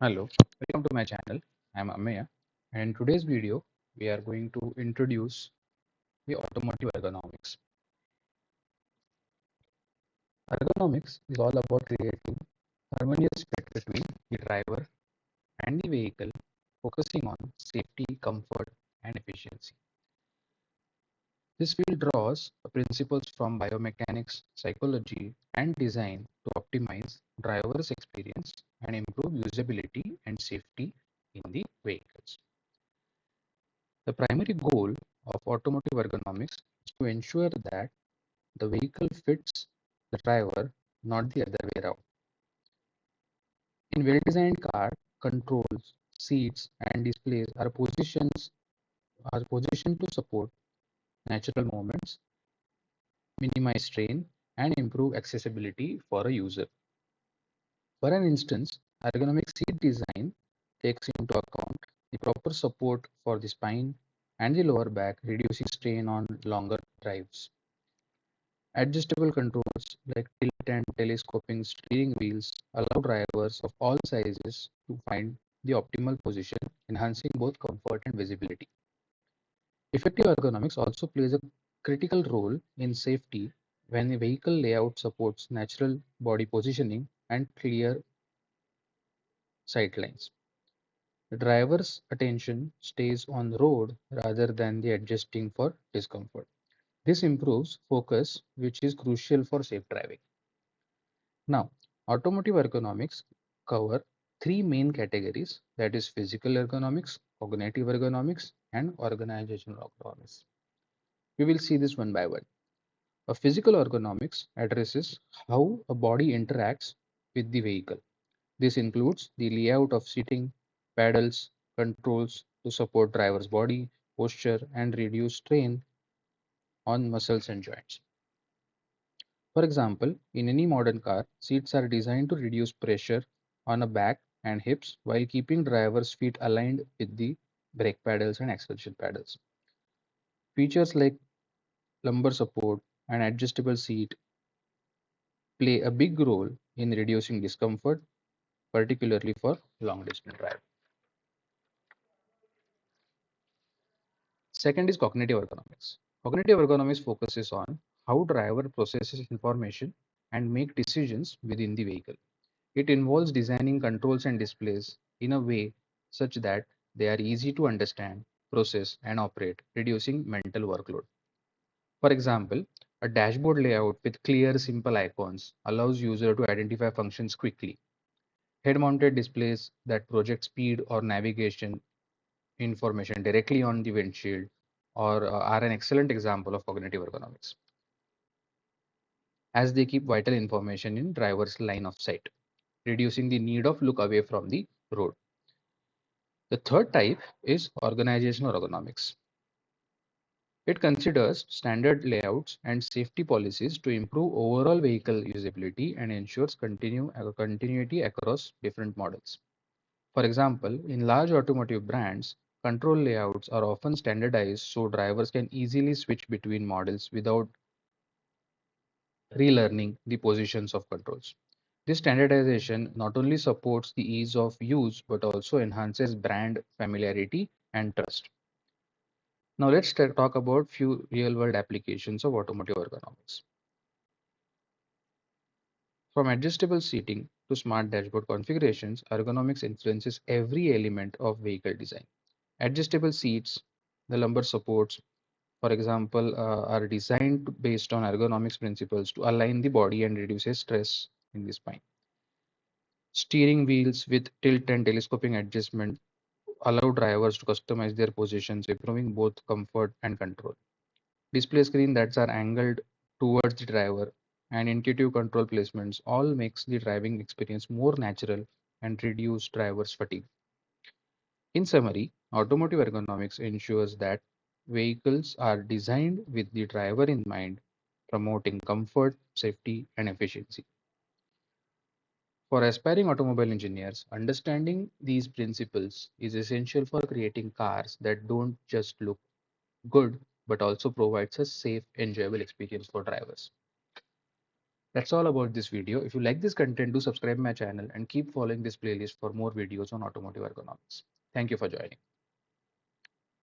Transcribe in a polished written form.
Hello, welcome to my channel. I'm Ameya, and in today's video we are going to introduce the automotive ergonomics. Ergonomics is all about creating harmonious fit between the driver and the vehicle, focusing on safety, comfort, and efficiency. This field draws principles from biomechanics, psychology, and design to optimize driver's experience and improve usability and safety in the vehicles. The primary goal of automotive ergonomics is to ensure that the vehicle fits the driver, not the other way around. In well-designed car, controls, seats, and displays are positioned to support natural movements, minimize strain, and improve accessibility for a user. For an instance, ergonomic seat design takes into account the proper support for the spine and the lower back, reducing strain on longer drives. Adjustable controls like tilt and telescoping steering wheels allow drivers of all sizes to find the optimal position, enhancing both comfort and visibility. Effective ergonomics also plays a critical role in safety when the vehicle layout supports natural body positioning and clear sight lines. The driver's attention stays on the road rather than the adjusting for discomfort. This improves focus, which is crucial for safe driving. Now, automotive ergonomics cover three main categories, that is physical ergonomics, cognitive ergonomics, and organizational ergonomics. We will see this one by one. A physical ergonomics addresses how a body interacts with the vehicle. This includes the layout of seating, pedals, controls to support driver's body, posture, and reduce strain on muscles and joints. For example, in any modern car, seats are designed to reduce pressure on a back and hips while keeping driver's feet aligned with the brake pedals and acceleration pedals. Features like lumbar support and adjustable seat play a big role in reducing discomfort, particularly for long distance drive. Second is cognitive ergonomics. Cognitive ergonomics focuses on how driver processes information and make decisions within the vehicle. It involves designing controls and displays in a way such that they are easy to understand, process, and operate, reducing mental workload. For example, a dashboard layout with clear, simple icons allows user to identify functions quickly. Head-mounted displays that project speed or navigation information directly on the windshield are an excellent example of cognitive ergonomics, as they keep vital information in driver's line of sight, reducing the need of look away from the road. The third type is organizational ergonomics. It considers standard layouts and safety policies to improve overall vehicle usability and ensures continuity across different models. For example, in large automotive brands, control layouts are often standardized so drivers can easily switch between models without relearning the positions of controls. This standardization not only supports the ease of use but also enhances brand familiarity and trust. Now let's talk about few real-world applications of automotive ergonomics. From adjustable seating to smart dashboard configurations, ergonomics influences every element of vehicle design. Adjustable seats, the lumbar supports, for example, are designed based on ergonomics principles to align the body and reduces stress in the spine. Steering wheels with tilt and telescoping adjustment allow drivers to customize their positions, improving both comfort and control. Display screen that are angled towards the driver and intuitive control placements all makes the driving experience more natural and reduce driver's fatigue. In summary, automotive ergonomics ensures that vehicles are designed with the driver in mind, promoting comfort, safety, and efficiency. For aspiring automobile engineers, understanding these principles is essential for creating cars that don't just look good but also provides a safe, enjoyable experience for drivers. That's all about this video. If you like this content, do subscribe my channel and keep following this playlist for more videos on automotive ergonomics. Thank you for joining.